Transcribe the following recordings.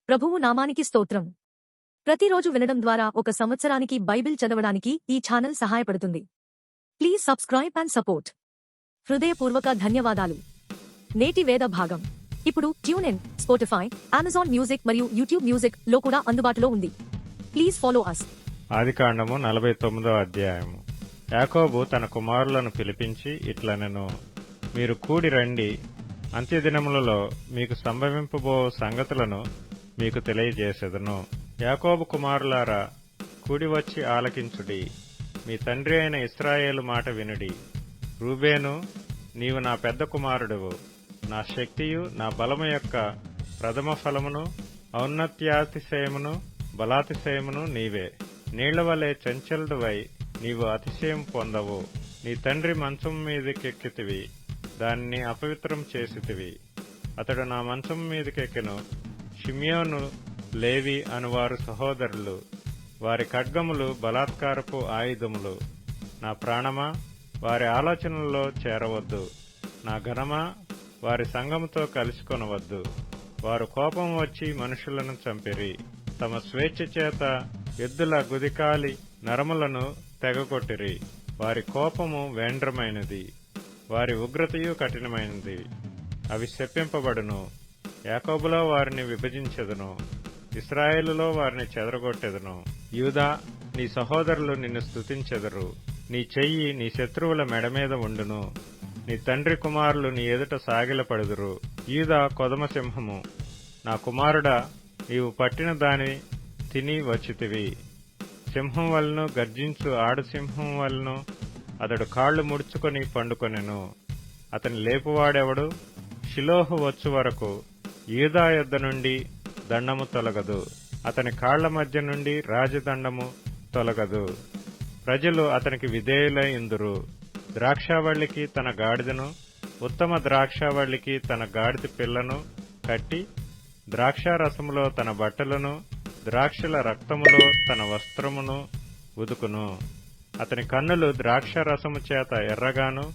ప్రభువు నామానికి స్తోత్రం. ప్రతిరోజు వినడం ద్వారా ఒక సంవత్సరానికి బైబిల్ చదవడానికి ఈ ఛానల్ సహాయపడుతుంది. Please subscribe and support. హృదయపూర్వక ధన్యవాదాలు. నేటి వేద భాగం ఇప్పుడు tune in, Spotify, Amazon Music మరియు యూట్యూబ్ మ్యూజిక్ లో కూడా అందుబాటులో ఉంది. Please follow us. ఆదికాండము 49వ అధ్యాయము. యాకోబు తన కుమారులను పిలిపించి ఇట్లనెను, మీరు కూడి రండి, అంత్యదినములలో మీకు సంభవింపబో సంగతులను మీకు తెలియజేసెదను. యాకోబు కుమారులారా, కూడి వచ్చి ఆలకించుడి, మీ తండ్రి అయిన ఇశ్రాయేలు మాట వినుడి. రూబేను, నీవు నా పెద్ద కుమారుడువు, నా శక్తియు నా బలము యొక్క ప్రథమ ఫలమును, ఔన్నత్యాతిశయమును బలాతిశయమును నీవే. నీళ్లవలే చంచలుడువై నీవు అతిశయం పొందవు. నీ తండ్రి మంచం మీదకెక్కితివి, దానిని అపవిత్రం చేసితివి. అతడు నా మంచం మీదకెక్కెను. షిమ్యోను, లేవి అనువారు సహోదరులు, వారి ఖడ్గములు బలాత్కారపు ఆయుధములు. నా ప్రాణమా, వారి ఆలోచనల్లో చేరవద్దు. నా ఘనమా, వారి సంఘముతో కలుసుకొనవద్దు. వారు కోపం వచ్చి మనుషులను చంపిరి, తమ స్వేచ్ఛ చేత ఎద్దుల గుదికాలి నరములను తెగగొట్టిరి. వారి కోపము వేండ్రమైనది, వారి ఉగ్రతయు కఠినమైనది. అవి శపింపబడును. యాకోబులో వారిని విభజించెదను, ఇశ్రాయేలులో వారిని చెదరగొట్టెదను. యూదా, నీ సహోదరులు నిన్ను స్తుతించెదరు. నీ చెయ్యి నీ శత్రువుల మెడమీద ఉండును. నీ తండ్రి కుమారులు నీ ఎదుట సాగిలపడుదురు. యూదా కొదమ సింహము, నా కుమారుడా, నీవు పట్టిన దాని తిని వచ్చితివి. సింహం వలను గర్జించు ఆడుసింహం వలను అతడు కాళ్లు ముడుచుకొని పండుకొనెను. అతని లేపువాడెవడు? షిలోహు వచ్చు వరకు యూదా యొద్ద నుండి దండము తొలగదు, అతని కాళ్ల మధ్య నుండి రాజదండము తొలగదు. ప్రజలు అతనికి విధేయులై ఇందురు. ద్రాక్షావళికి తన గాడిదను, ఉత్తమ ద్రాక్షావళికి తన గాడిద పిల్లను కట్టి, ద్రాక్షారసములో తన బట్టలను, ద్రాక్షల రక్తములో తన వస్త్రమును ఉదుకును. అతని కన్నులు ద్రాక్షారసము చేత ఎర్రగాను,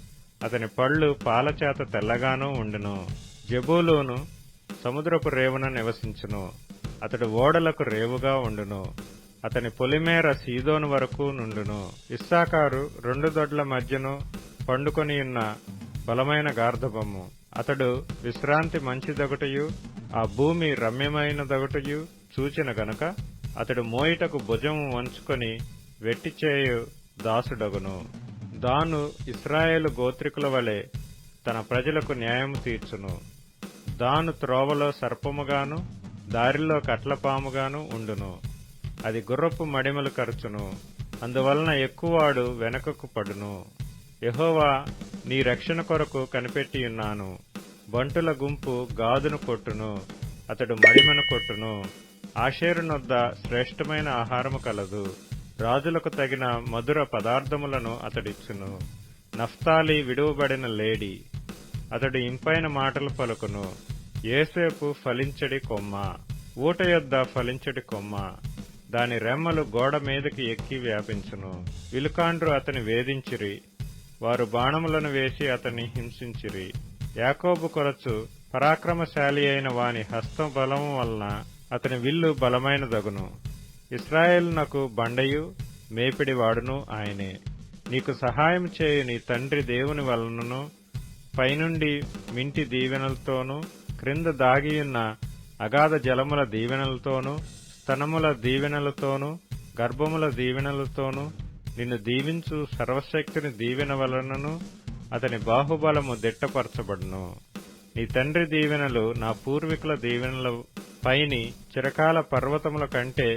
అతని పళ్ళు పాలచేత తెల్లగాను ఉండును. జెబూలూను సముద్రపు రేవున నివసించును, అతడు ఓడలకు రేవుగా ఉండును. అతని పొలిమేర సీదోను వరకు నుండును. ఇస్సాకారు రెండు దొడ్ల మధ్యను పండుకొనియున్న బలమైన గార్ధబము. అతడు విశ్రాంతి మంచిదొకటయు, ఆ భూమి రమ్యమైనదొకటయు చూచిన గనుక అతడు మోయిటకు భుజము వంచుకొని వెట్టిచేయు దాసుడగును. దాను ఇశ్రాయేలు గోత్రికుల వలె తన ప్రజలకు న్యాయము తీర్చును. దాను త్రోవలో సర్పముగాను, దారిలో కట్లపాముగాను ఉండును. అది గుర్రపు మడిమలు కరుచును, అందువలన ఎక్కువాడు వెనకకు పడును. యెహోవా, నీ రక్షణ కొరకు కనిపెట్టియున్నాను. బంటుల గుంపు గాదును కొట్టును, అతడు మడిమను కొట్టును. ఆషేరు నొద్ద శ్రేష్టమైన ఆహారము కలదు, రాజులకు తగిన మధుర పదార్థములను అతడిచ్చును. నఫ్తాలి విడువబడిన లేడి, అతడు ఇంపైన మాటలు పలుకును. యోసేపు ఫలించడి కొమ్మ, ఊట యొద్ద ఫలించడి కొమ్మ, దాని రెమ్మలు గోడ మీదకి ఎక్కి వ్యాపించును. విలుకాండ్రు అతని వేధించిరి, వారు బాణములను వేసి అతన్ని హింసించిరి. యాకోబు కొరచు పరాక్రమశాలి అయిన వాని హస్త బలము వలన అతని విల్లు బలమైనదగును. ఇశ్రాయేలునకు బండయు మేపిడివాడును ఆయనే. నీకు సహాయం చేయు నీ తండ్రి దేవుని వలనను, పైనుండి మింటి దీవెనలతోనూ, క్రింద దాగియున్న అగాధ జలముల దీవెనలతోనూ, స్తనముల దీవెనలతోనూ, గర్భముల దీవెనలతోనూ నిన్ను దీవించు సర్వశక్తిని దీవెన వలనను అతని బాహుబలము దిట్టపరచబడును. నీ తండ్రి దీవెనలు నా పూర్వీకుల దీవెనల పైని చిరకాల పర్వతముల కంటే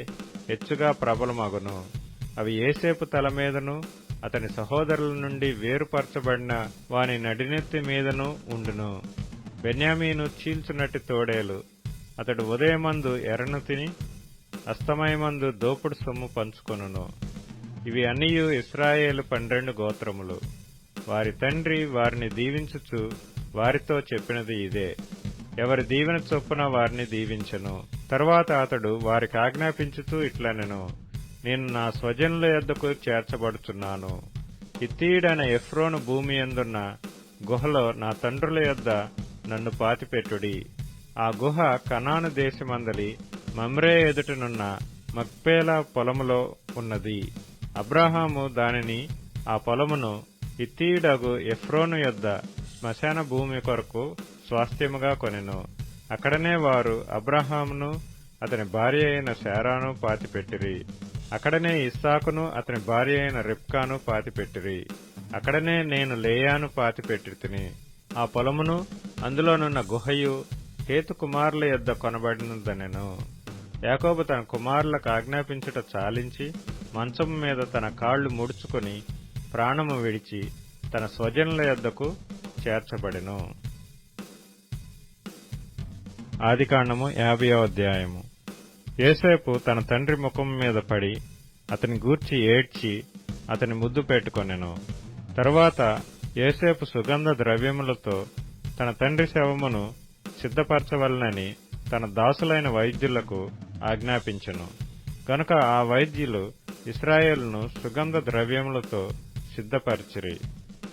హెచ్చుగా ప్రబలమగును. అవి యోసేపు తల మీదను, అతని సహోదరుల నుండి వేరుపరచబడిన వాని నడినెత్తి మీదను ఉండును. బెన్యామీను చీల్చునట్టి తోడేలు, అతడు ఉదయమందు ఎర్రను తిని అస్తమయమందు దోపుడు సొమ్ము పంచుకొనును. ఇవి అన్నియు ఇశ్రాయేలు 12 గోత్రములు. వారి తండ్రి వారిని దీవించుచు వారితో చెప్పినది ఇదే. ఎవరి దీవెన చొప్పున వారిని దీవించెను. తరువాత అతడు వారికి ఆజ్ఞాపించుతూ ఇట్లనెను, నేను నా స్వజనుల యొద్దకు చేర్చబడుచున్నాను. హిత్తీయుడైన ఎఫ్రోను భూమి యందున్న గుహలో నా తండ్రుల యొద్ద నన్ను పాతిపెట్టుడి. ఆ గుహ కనాను దేశమందలి మమ్రే ఎదుటనున్న మక్పేలా పొలములో ఉన్నది. అబ్రాహాము దానిని ఆ పొలమును హిత్తీయుడగు ఎఫ్రోను యొద్ద శ్మశాన భూమి కొరకు స్వాస్థ్యముగా కొనెను. అక్కడనే వారు అబ్రాహామును అతని భార్య అయిన శారాను పాతిపెట్టిరి. అక్కడనే ఇస్సాకును అతని భార్య అయిన రిబ్కాను పాతిపెట్టిరి. అక్కడనే నేను లేయాను పాతిపెట్టితిని. ఆ పొలమును అందులోనున్న గుహయు హేతు కుమారుల యొద్ద కొనబడినదనెను. యాకోబు తన కుమారులకు ఆజ్ఞాపించుట చాలించి మంచము మీద తన కాళ్లు ముడుచుకుని ప్రాణము విడిచి తన స్వజనుల యొద్దకు చేర్చబడెను. ఆదికాండము 50వ అధ్యాయము. యోసేపు తన తండ్రి ముఖం మీద పడి అతని గూర్చి ఏడ్చి అతని ముద్దు పెట్టుకొనెను. తరువాత యోసేపు సుగంధ ద్రవ్యములతో తన తండ్రి శవమును సిద్ధపరచవలనని తన దాసులైన వైద్యులకు ఆజ్ఞాపించెను. గనుక ఆ వైద్యులు ఇశ్రాయేలును సుగంధ ద్రవ్యములతో సిద్ధపరిచిరి.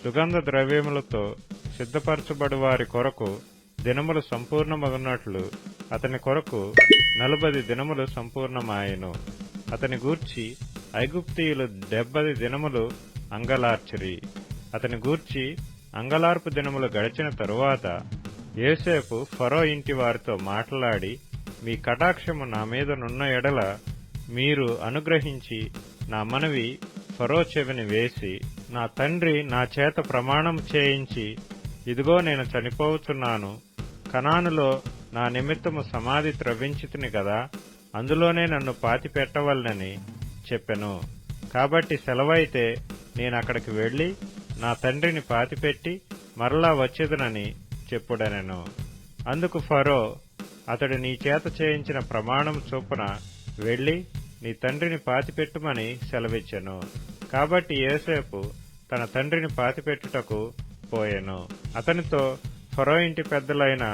సుగంధ ద్రవ్యములతో సిద్ధపరచబడు వారి కొరకు దినములు సంపూర్ణమగునట్లు అతని కొరకు 40 దినములు సంపూర్ణమాయెను. అతని గూర్చి ఐగుప్తీయులు 70 దినములు అంగలార్చిరి. అతని గూర్చి అంగలార్పు దినములు గడిచిన తరువాత యోసేపు ఫరో ఇంటి వారితో మాట్లాడి, మీ కటాక్షము నా మీద నున్న ఎడల మీరు అనుగ్రహించి నా మనవి ఫరో చెవిని వేసి, నా తండ్రి నా చేత ప్రమాణం చేయించి, ఇదిగో నేను చనిపోవచ్చున్నాను, కనానులో నా నిమిత్తము సమాధి త్రవ్వించితిని గదా, అందులోనే నన్ను పాతిపెట్టవలనని చెప్పెను. కాబట్టి సెలవైతే నేనక్కడికి వెళ్లి నా తండ్రిని పాతిపెట్టి మరలా వచ్చేదనని చెప్పుడనెను. అందుకు ఫరో, అతడు నీ చేత చేయించిన ప్రమాణం చొప్పున వెళ్లి నీ తండ్రిని పాతిపెట్టుమని సెలవిచ్చెను. కాబట్టి యోసేపు తన తండ్రిని పాతిపెట్టుటకు పోయెను. అతనితో ఫరో ఇంటి పెద్దలైన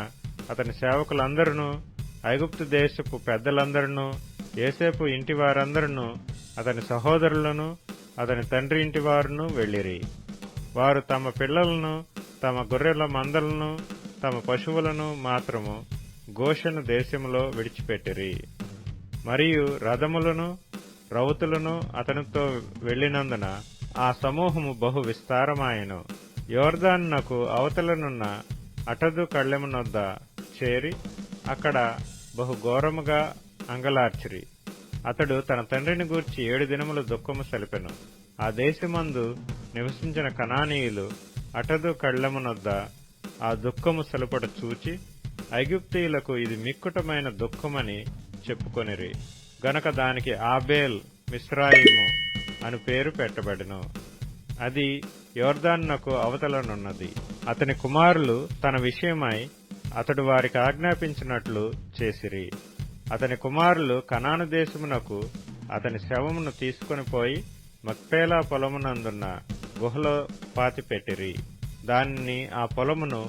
అతని సేవకులందరూ, ఐగుప్తు దేశపు పెద్దలందరూ, యోసేపు ఇంటి వారందరూ, అతని సహోదరులను, అతని తండ్రి ఇంటి వారును వెళ్లిరి. వారు తమ పిల్లలను, తమ గొర్రెల మందలను, తమ పశువులను మాత్రము గోషెను దేశములో విడిచిపెట్టిరి. మరియు రథములను, రౌతులను అతనితో వెళ్లినందున ఆ సమూహము బహు విస్తారమాయెను. యోర్దానునకు అవతలనున్న అటదు కళ్ళెమునొద్ద చేరి అక్కడ బహు ఘోరముగా అంగలార్చిరి. అతడు తన తండ్రిని గూర్చి 7 దినములు దుఃఖము సలిపెను. ఆ దేశమందు నివసించిన కనానీయులు అటదు కళ్ళెమునొద్ద ఆ దుఃఖము సలుపట చూచి, ఐగుప్తీయులకు ఇది మిక్కుటమైన దుఃఖమని చెప్పుకొనిరి. గనక దానికి ఆబేల్ మిస్రాయిము అను పేరు పెట్టబడెను. అది యోర్దానునకు అవతలనున్నది. అతని కుమారులు తన విషయమై అతడు వారికి ఆజ్ఞాపించినట్లు చేసిరి. అతని కుమారులు కనాను దేశమునకు అతని శవమును తీసుకుని పోయి మక్పేలా పొలమునందున్న గుహలో పాతిపెట్టిరి. దానిని, ఆ పొలమును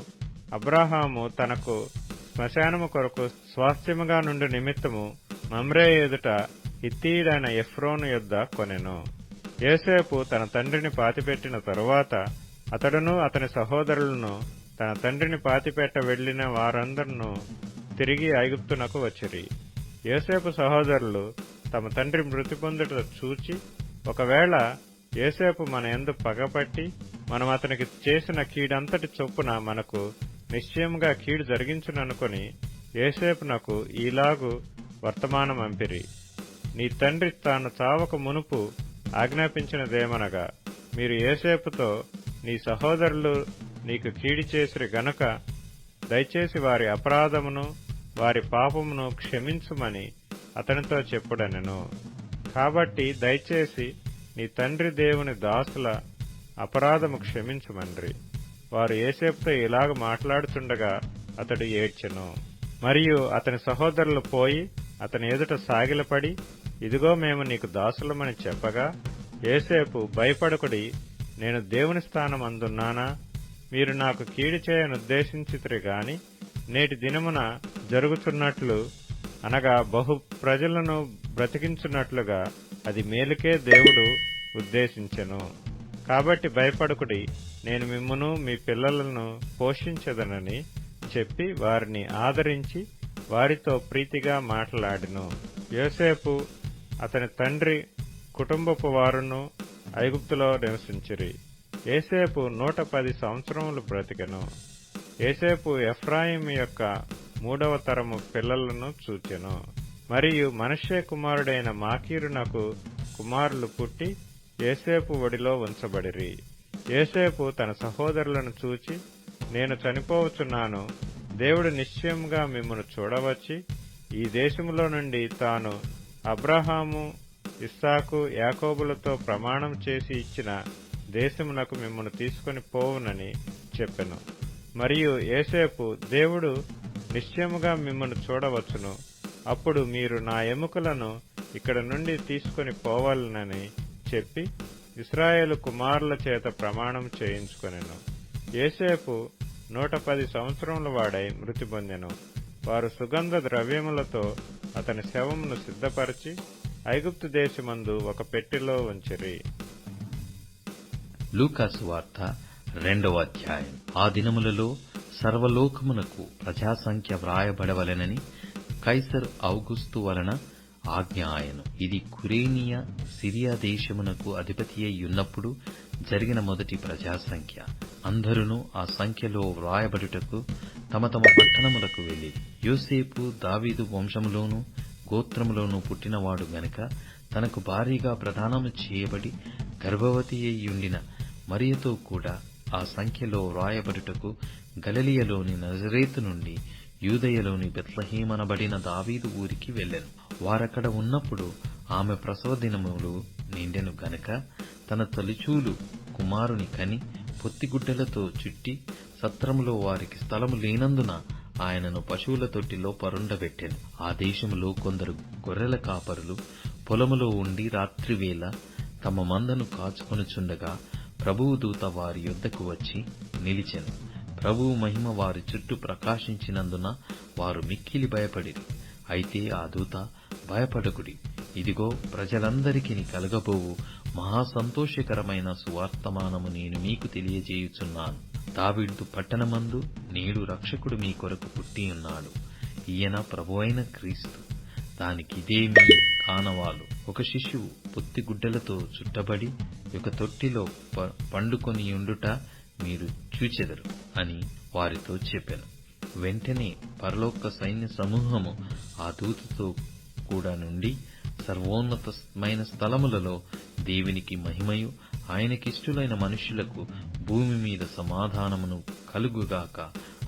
అబ్రాహాము తనకు శ్మశానము కొరకు స్వాస్థ్యముగా నుండి నిమిత్తము మమ్రే ఎదుట హిత్తీయుడైన ఎఫ్రోను యొద్ద కొనెను. యోసేపు తన తండ్రిని పాతిపెట్టిన తరువాత అతడును అతని సహోదరులను తన తండ్రిని పాతిపెట్ట వెళ్లిన వారందరూ తిరిగి ఐగుప్తునకు వచ్చిరి. యోసేపు సహోదరులు తమ తండ్రి మృతి పొందుట చూచి, ఒకవేళ యోసేపు మన యందు పగపట్టి మనం అతనికి చేసిన కీడంతటి చొప్పున మనకు నిశ్చయముగా కీడు జరిగించుననుకొని యోసేపునకు ఈలాగు వర్తమానం పంపిరి. నీ తండ్రి తాను చావక మునుపు ఆజ్ఞాపించినదేమనగా, మీరు యోసేపుతో, నీ సహోదరులు నీకు కీడి చేసిరి గనుక దయచేసి వారి అపరాధమును వారి పాపమును క్షమించుమని అతనితో చెప్పుడనెను. కాబట్టి దయచేసి నీ తండ్రి దేవుని దాసుల అపరాధము క్షమించుమన్రి. వారు యోసేపుతో ఇలాగ మాట్లాడుతుండగా అతడు ఏడ్చెను. మరియు అతని సహోదరులు పోయి అతని ఎదుట సాగిలపడి, ఇదిగో మేము నీకు దాసులమని చెప్పగా, యోసేపు, భయపడకుడి, నేను దేవుని స్థానమందున్నానా? మీరు నాకు కీడు చేయనుద్దేశించితిరి గాని నేటి దినమున జరుగుతున్నట్లు, అనగా బహు ప్రజలను బ్రతికించున్నట్లుగా అది మేలుకే దేవుడు ఉద్దేశించెను. కాబట్టి భయపడకుడి, నేను మిమ్మును మీ పిల్లలను పోషించదనని చెప్పి వారిని ఆదరించి వారితో ప్రీతిగా మాట్లాడెను. యోసేపు అతని తండ్రి కుటుంబపు వారును ఐగుప్తులో నివసించిరి. యోసేపు 110 సంవత్సరములు బ్రతికెను. యోసేపు ఎఫ్రాయిము యొక్క 3వ తరము పిల్లలను చూచెను. మరియు మనష్షే కుమారుడైన మాకీరునకు కుమారులు పుట్టి యోసేపు ఒడిలో ఉంచబడిరి. యోసేపు తన సహోదరులను చూచి, నేను చనిపోవచ్చున్నాను, దేవుడు నిశ్చయముగా మిమ్మును చూడవచ్చి ఈ దేశములో నుండి తాను అబ్రహాము, ఇస్సాకు, యాకోబులతో ప్రమాణం చేసి ఇచ్చిన దేశమునకు మిమ్మును తీసుకొని పోవునని చెప్పెను. మరియు యోసేపు, దేవుడు నిశ్చయముగా మిమ్మును చూడవచ్చును, అప్పుడు మీరు నా ఎముకలను ఇక్కడ నుండి తీసుకొని పోవాలనని చెప్పి ఇశ్రాయేలు కుమారుల చేత ప్రమాణం చేయించుకొనెను. యోసేపు 110 సంవత్సరముల వాడై మృతి పొందెను. వారు సుగంధ ద్రవ్యములతో అతని శవమును సిద్ధపరిచి ఐగుప్తు దేశమందు ఒక పెట్టెలో ఉంచిరి. లూకాసు వార్త 2వ అధ్యాయం. ఆ దినములలో సర్వలోకమునకు ప్రజాసంఖ్య వ్రాయబడవలెనని కైసరు ఔగుస్తు వలన ఆజ్ఞ ఆయను. ఇది కురేనియా సిరియా దేశమునకు అధిపతియ్యున్నప్పుడు జరిగిన మొదటి ప్రజాసంఖ్య. అందరును ఆ సంఖ్యలో వ్రాయబడుటకు తమ తమ పట్టణములకు వెళ్ళిరి. యోసేపు దావీదు వంశములోను గోత్రములోను పుట్టినవాడు గనుక తనకు భారీగా ప్రదానము చేయబడి గర్భవతి అయ్యుండిన మరియతో కూడా ఆ సంఖ్యలో వ్రాయబడుటకు గలిలయలోని నజరేతు నుండి యూదయలోని బెత్లెహేమనబడిన దావీదు ఊరికి వెళ్ళెను. వారక్కడ ఉన్నప్పుడు ఆమె ప్రసవ దినములు నిండెను గనుక తన తొలిచూలు కుమారుని కని పొత్తిగుడ్డలతో చుట్టి సత్రములో వారికి స్థలము లేనందున ఆయనను పశువుల తొట్టిలో పరుండబెట్టెను. ఆ దేశములో కొందరు గొర్రెల కాపరులు పొలములో ఉండి రాత్రివేళ తమ మందను కాచుకొనుచుండగా ప్రభువు దూత వారి యొద్దకు వచ్చి నిలిచెను. ప్రభువు మహిమ వారి చుట్టూ ప్రకాశించినందున వారు మిక్కిలి భయపడిరి. అయితే ఆ దూత, భయపడకుడి, ఇదిగో ప్రజలందరికీ కలగబోవు మహాసంతోషకరమైన సువార్తమానము నేను మీకు తెలియజేయుచున్నాను. దావీదు పట్టణమందు నేడు రక్షకుడు మీ కొరకు పుట్టియున్నాడు. ఈయన ప్రభువైన క్రీస్తు. దానికిదే మీ కానవాలు. ఒక శిశువు పొత్తిగుడ్డలతో చుట్టబడి ఒక తొట్టిలో పండుకొనియుండుట మీరు చూచెదరు అని వారితో చెప్పెను. వెంటనే పరలోక సైన్య సమూహము ఆ దూతతో కూడా నుండి సర్వోన్నతమైన స్థలములలో దేవునికి మహిమయు ఆయనకిష్టులైన మనుష్యులకు భూమి మీద సమాధానమును కలుగుగాక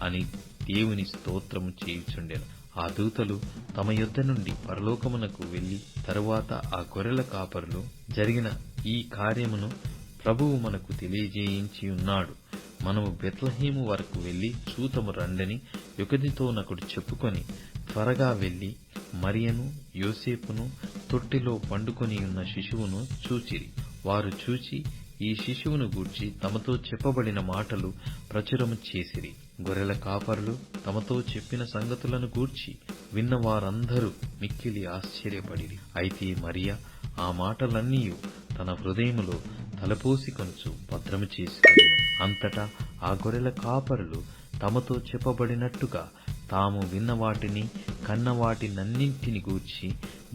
అని దేవుని స్తోత్రము చేయుచుండెను. ఆ దూతలు తమ యొద్ద నుండి పరలోకమునకు వెళ్లి తరువాత ఆ గొర్రెల కాపరులు జరిగిన ఈ కార్యమును ప్రభువు మనకు తెలియజేయించి ఉన్నాడు, మనము బెత్లెహేము వరకు వెళ్లి చూతము రండని ఒకనితోనొకడు చెప్పుకొని త్వరగా వెళ్లి మరియను యోసేపును తొట్టిలో పండుకొనియున్న శిశువును చూచిరి. వారు చూచి ఈ శిశువును గూర్చి తమతో చెప్పబడిన మాటలు ప్రచురము చేసిరి. గొర్రెల కాపరులు తమతో చెప్పిన సంగతులను గూర్చి విన్న వారందరూ మిక్కిలి ఆశ్చర్యపడిరి. అయితే మరియ ఆ మాటలన్నీయు తన హృదయములో తలపోసికొనుచు భద్రము చేసుకొనెను. అంతటా ఆ గొర్రెల కాపరులు తమతో చెప్పబడినట్టుగా తాము విన్న వాటిని కన్న వాటినన్నింటిని గూర్చి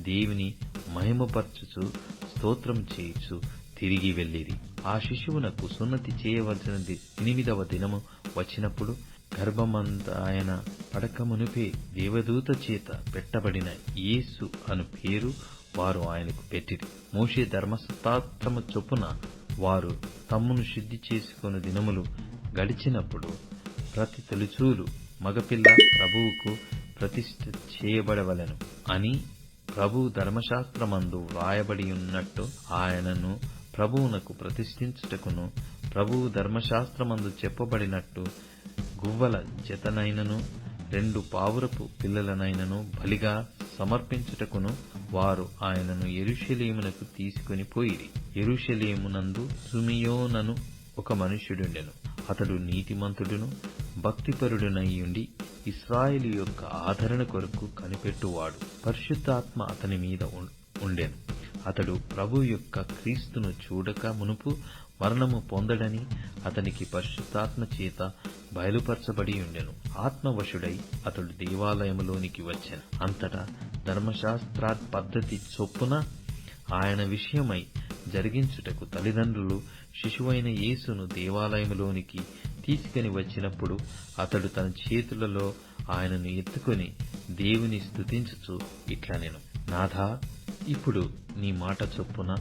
దేవుని మహిమపరచుచు స్తోత్రం చేయుచు తిరిగి వెళ్ళిరి. ఆ శిశువునకు సున్నతి చేయవలసినది 8వ దినము వచ్చినప్పుడు గర్భమందాయన పడకమునుపే దేవదూత చేత పెట్టబడిన యేసు అను పేరు వారు ఆయనకు పెట్టిరి. మోషే ధర్మశాస్త్రము చొప్పున వారు తమ్మును శుద్ధి చేసుకుని దినములు గడిచినప్పుడు ప్రతి తొలిచూలు మగపిల్ల ప్రభువుకు ప్రతిష్ఠ చేయబడవలెను అని ప్రభువు ధర్మశాస్త్రమందు వ్రాయబడియున్నట్టు ఆయనను ప్రభువునకు ప్రతిష్ఠించుటకును ప్రభువు ధర్మశాస్త్రమందు చెప్పబడినట్టు గువ్వల జతనైనను 2 పావురపు పిల్లలనైనను బలిగా సమర్పించుటకును వారు ఆయనను యెరూషలేమునకు తీసుకొని పోయిరి. యెరూషలేమునందు సిమియోనను ఒక మనుష్యుడుండెను. అతడు నీతిమంతుడును భక్తిపరుడునయ్యుండి ఇశ్రాయేలు యొక్క ఆదరణ కొరకు కనిపెట్టువాడు. పరిశుద్ధాత్మ అతని మీద ఉండెను. అతడు ప్రభు యొక్క క్రీస్తును చూడక మునుపు మరణము పొందడని అతనికి పరిశుద్ధాత్మ చేత బయలుపరచబడి ఉండెను. ఆత్మవశుడై అతడు దేవాలయములోనికి వచ్చెను. అంతటా ధర్మశాస్త్ర పద్ధతి చొప్పున ఆయన విషయమై జరిగించుటకు తల్లిదండ్రులు శిశువైన యేసును దేవాలయములోనికి తీసుకుని వచ్చినప్పుడు అతడు తన చేతులలో ఆయనను ఎత్తుకొని దేవుని స్తుతించుచు ఇట్లనెను: నాథా, ఇప్పుడు నీ మాట చొప్పున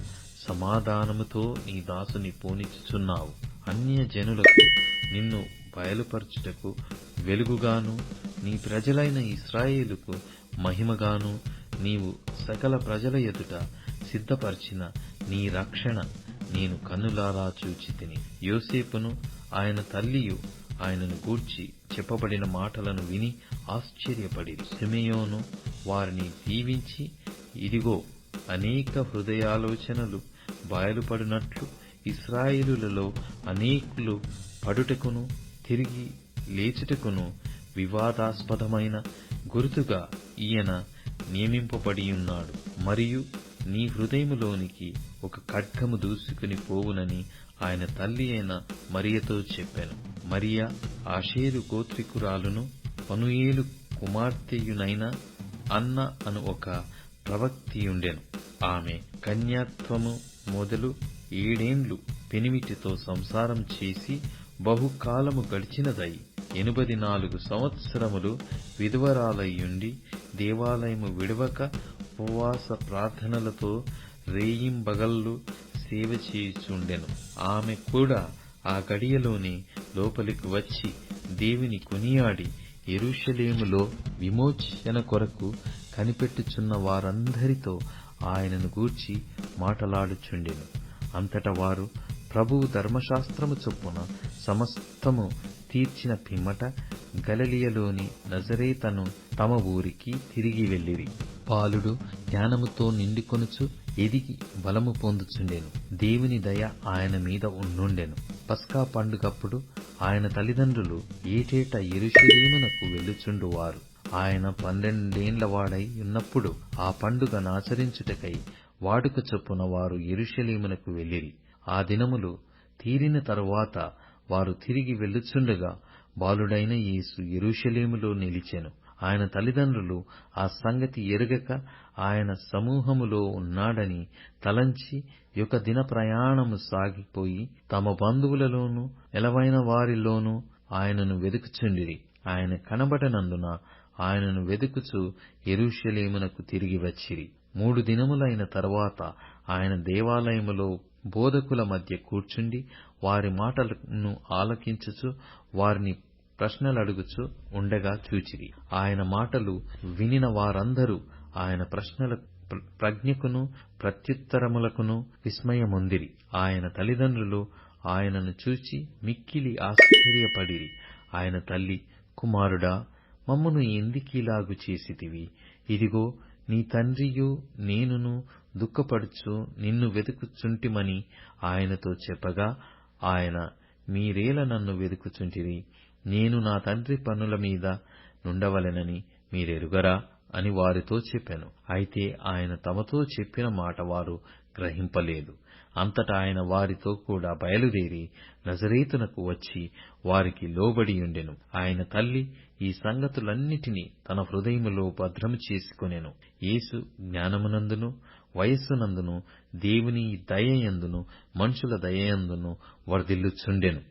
సమాధానముతో నీ దాసుని పోనిచ్చుచున్నావు. అన్యజనులకు నిన్ను బయలుపరచుటకు వెలుగుగాను, నీ ప్రజలైన ఇశ్రాయేలుకు మహిమగాను నీవు సకల ప్రజల ఎదుట సిద్ధపరిచిన నీ రక్షణ నేను కన్నులారా చూచితిని. యోసేపును ఆయన తల్లియు ఆయనను గూర్చి చెప్పబడిన మాటలను విని ఆశ్చర్యపడిరి. సిమెయోను వారిని దీవించి, ఇదిగో, అనేక హృదయాలోచనలు బయలుపడినట్లు ఇశ్రాయేలులలో అనేకులు పడుటకును తిరిగి లేచుటకును వివాదాస్పదమైన గుర్తుగా ఈయన నియమింపబడియున్నాడు. మరియు నీ హృదయములోనికి ఒక ఖడ్గము దూసుకుని పోవునని ఆయన తల్లి అయిన మరియతో చెప్పెను. మరియ ఆషేరు గోత్రికురాలును, పనుయేలు కుమార్తెయునైన అన్న అను ఒక ప్రవక్తియుండెను. ఆమె కన్యాత్వము మొదలు 7 ఏండ్లు పెనిమిటితో సంసారం చేసి బహుకాలము గడిచినదై 84 సంవత్సరములు విధవరాలయ్యుండి దేవాలయము విడవక ఉపవాస ప్రార్థనలతో రేయింబగళ్ళు సేవ చేయుచుండెను. ఆమె కూడా ఆ గడియలోనే లోపలికి వచ్చి దేవుని కొనియాడి యెరూషలేములో విమోచన కొరకు కనిపెట్టుచున్న వారందరితో ఆయనను గూర్చి మాటలాడుచుండెను. అంతట వారు ప్రభువు ధర్మశాస్త్రము చొప్పున సమస్తము తీర్చిన పిమ్మట గలిలయలోని నజరేతను తమ ఊరికి తిరిగి వెళ్ళిరి. బాలుడు జ్ఞానముతో నిండుకొనుచు ఎదిగి బలము పొందుచుండెను. దేవుని దయ ఆయన మీద ఉండుండెను. పస్కా పండుగప్పుడు ఆయన తల్లిదండ్రులు ఏటేటా యెరూషలేమునకు వెళ్ళుచుండువారు. ఆయన 12 ఏండ్ల వాడై ఉన్నప్పుడు ఆ పండుగనాచరించుటకై వాడుక చొప్పున వారు యెరూషలేమునకు వెళ్ళిరి. ఆ దినములు తీరిన తరువాత వారు తిరిగి వెళ్ళుచుండగా బాలుడైన యేసు యెరూషలేములో నిలిచెను. ఆయన తల్లిదండ్రులు ఆ సంగతి ఎరుగక ఆయన సమూహములో ఉన్నాడని తలంచి 1 దిన ప్రయాణము సాగిపోయి తమ బంధువులలోనూ నెలవైన వారిలోనూ ఆయనను వెదుకుచుండిరి. ఆయన కనబడనందున ఆయనను వెదుకుచు యెరూషలేమునకు తిరిగి వచ్చిరి. 3 దినములైన తరువాత ఆయన దేవాలయములో బోధకుల మధ్య కూర్చుండి వారి మాటలను ఆలకించుచు వారిని ప్రశ్నలడుగుచు ఉండగా చూచిరి. ఆయన మాటలు వినిన వారందరూ ఆయన ప్రశ్నల ప్రజ్ఞకును ప్రత్యుత్తరములకును విస్మయమొందిరి. ఆయన తల్లిదండ్రులు ఆయనను చూచి మిక్కిలి ఆశ్చర్యపడిరి. ఆయన తల్లి, కుమారుడా, మమ్మును ఎందుకీలాగు చేసితివి? ఇదిగో, నీ తండ్రియు నేనును దుఃఖపడుచు నిన్ను వెదుకుచుంటిమని ఆయనతో చెప్పగా ఆయన, మీరేల నన్ను వెదుకుచుంటిరి? నేను నా తండ్రి పనుల మీద నుండవలెనని మీరెరుగరా అని వారితో చెప్పెను. అయితే ఆయన తమతో చెప్పిన మాట వారు గ్రహింపలేదు. అంతటా ఆయన వారితో కూడా బయలుదేరి నజరేతునకు వచ్చి వారికి లోబడియుండెను. ఆయన తల్లి ఈ సంగతులన్నిటినీ తన హృదయములో భద్రము చేసుకొనెను. యేసు జ్ఞానమునందును వయస్సునందును దేవుని దయయందును మనుషుల దయయందును వర్ధిల్లుచుండెను.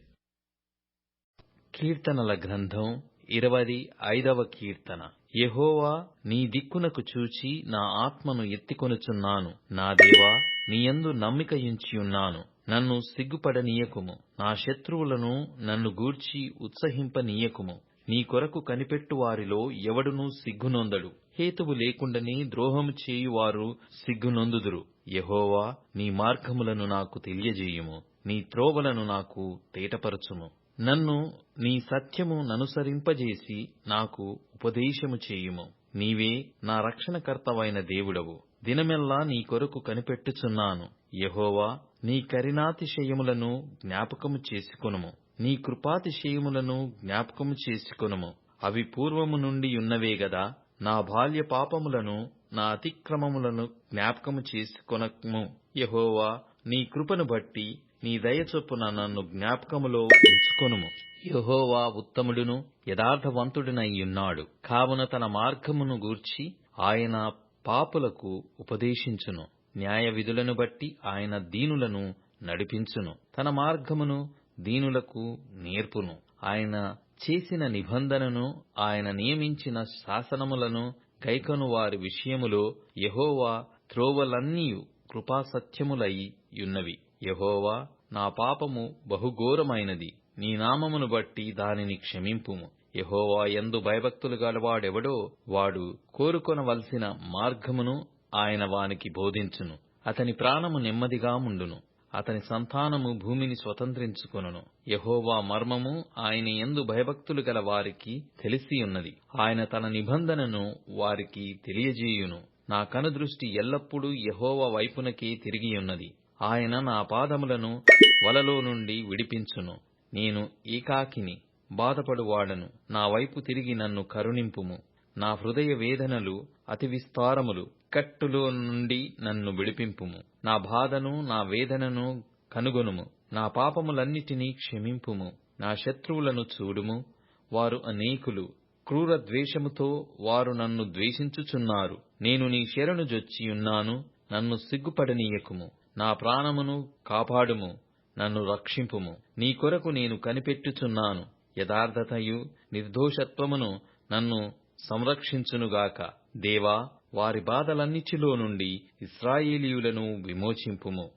కీర్తనల గ్రంథం 25వ కీర్తన. యెహోవా, నీ దిక్కునకు చూచి నా ఆత్మను ఎత్తికొనుచున్నాను. నా దేవా, నీయందు నమ్మికయుంచియున్నాను. నన్ను సిగ్గుపడనీయకుము. నా శత్రువులను నన్ను గూర్చి ఉత్సహింపనీయకుము. నీ కొరకు కనిపెట్టు వారిలో ఎవడునూ సిగ్గునొందడు. హేతువు లేకుండానే ద్రోహము చేయువారు సిగ్గునొందుదురు. యెహోవా, నీ మార్గములను నాకు తెలియజేయుము. నీ త్రోవలను నాకు తేటపరచుము. నన్ను నీ సత్యము ననుసరింపజేసి నాకు ఉపదేశము చేయుము. నీవే నా రక్షణకర్తవైన దేవుడవు. దినమెల్లా నీ కొరకు కనిపెట్టుచున్నాను. యెహోవా, నీ కరుణాతిశయములను జ్ఞాపకము చేసుకొనుము. నీ కృపాతిశయములను జ్ఞాపకము చేసుకొనుము. అవి పూర్వము నుండి ఉన్నవే గదా. నా బాల్య పాపములను నా అతిక్రమములను జ్ఞాపకము చేసుకొనకుము. యెహోవా, నీ కృపను బట్టి నీ దయ చొప్పున నన్ను జ్ఞాపకములో ఉంచుకొనుము. యెహోవా ఉత్తముడును యథార్థవంతుడునయ్యున్నాడు. కావున తన మార్గమును గూర్చి ఆయన పాపులకు ఉపదేశించును. న్యాయ విధులను బట్టి ఆయన దీనులను నడిపించును. తన మార్గమును దీనులకు నేర్పును. ఆయన చేసిన నిబంధనను, ఆయన నియమించిన శాసనములను గైకొను వారి విషయములో యెహోవా త్రోవలన్నీయు కృపాసత్యములై యున్నవి. యెహోవా, నా పాపము బహుఘోరమైనది. నీ నామమును బట్టి దానిని క్షమింపుము. యెహోవా యందు భయభక్తులు గలవాడెవడో వాడు కోరుకొనవలసిన మార్గమును ఆయన వానికి బోధించును. అతని ప్రాణము నెమ్మదిగా ముండును. అతని సంతానము భూమిని స్వతంత్రించుకొనును. యెహోవా మర్మము ఆయన యందు భయభక్తులు గల వారికి తెలిసియున్నది. ఆయన తన నిబంధనను వారికి తెలియజేయును. నా కనుదృష్టి ఎల్లప్పుడూ యెహోవా వైపునకే తిరిగియున్నది. ఆయన నా పాదములను వలలో నుండి విడిపించును. నేను ఏకాకిని, బాధపడువాడను. నా వైపు తిరిగి నన్ను కరుణింపుము. నా హృదయ వేదనలు అతి విస్తారములు. కట్టులో నుండి నన్ను విడిపింపుము. నా బాధను, నా వేదనను కనుగొనుము. నా పాపములన్నిటినీ క్షమింపుము. నా శత్రువులను చూడుము. వారు అనేకులు. క్రూర ద్వేషముతో వారు నన్ను ద్వేషించుచున్నారు. నేను నీ శరణు జొచ్చియున్నాను. నన్ను సిగ్గుపడనీయకుము. నా ప్రాణమును కాపాడుము. నన్ను రక్షింపుము. నీ కొరకు నేను కనిపెట్టుచున్నాను. యథార్థతయు నిర్దోషత్వమును నన్ను సంరక్షించునుగాక. దేవా, వారి బాధలన్నిటిలో నుండి ఇశ్రాయేలీయులను విమోచింపుము.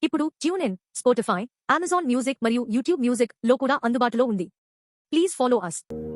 ఇప్పుడు ట్యూన్ఇన్, స్పాటిఫై, అమెజాన్ మ్యూజిక్ మరియు యూట్యూబ్ మ్యూజిక్ లో కూడా అందుబాటులో ఉంది. Please follow us.